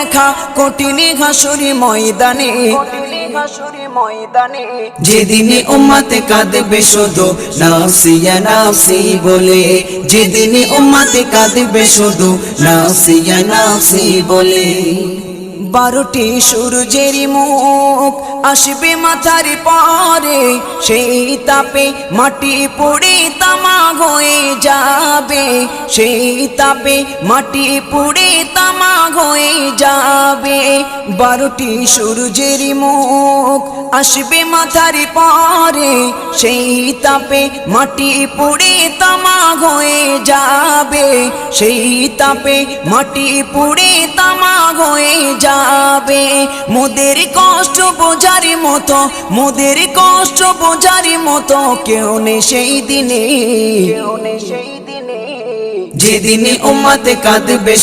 দেখা কঠিন হাসুরি ময়দানে, যেদিনে উম্মতে কাঁদবে শুধু নাফসি ইয়া নাফসি বলে, যেদিনে উম্মতে কাঁদবে শুধু নাফসি ইয়া নাফসি বলে। 12টি সূর্যের মুখ আসবে মাথার পরে, সেই তাপে মাটি পুড়ে তামা হয়ে যাবে, সেই তাপে মাটি পুড়ে তামা হয়ে যাবে। 12টি সূর্যের মুখ আসবে মাথার পরে, সেই তাপে মাটি পুড়ে তামা হয়ে যাবে, সেই তাপে মাটি পুড়ে তামা হয়ে যাবে। মোদের কষ্ট বোঝার মতো, মোদের কষ্ট বোঝার মতো কেউ নেই সেই দিনে, যেদিনে উম্মতে কাঁদবে।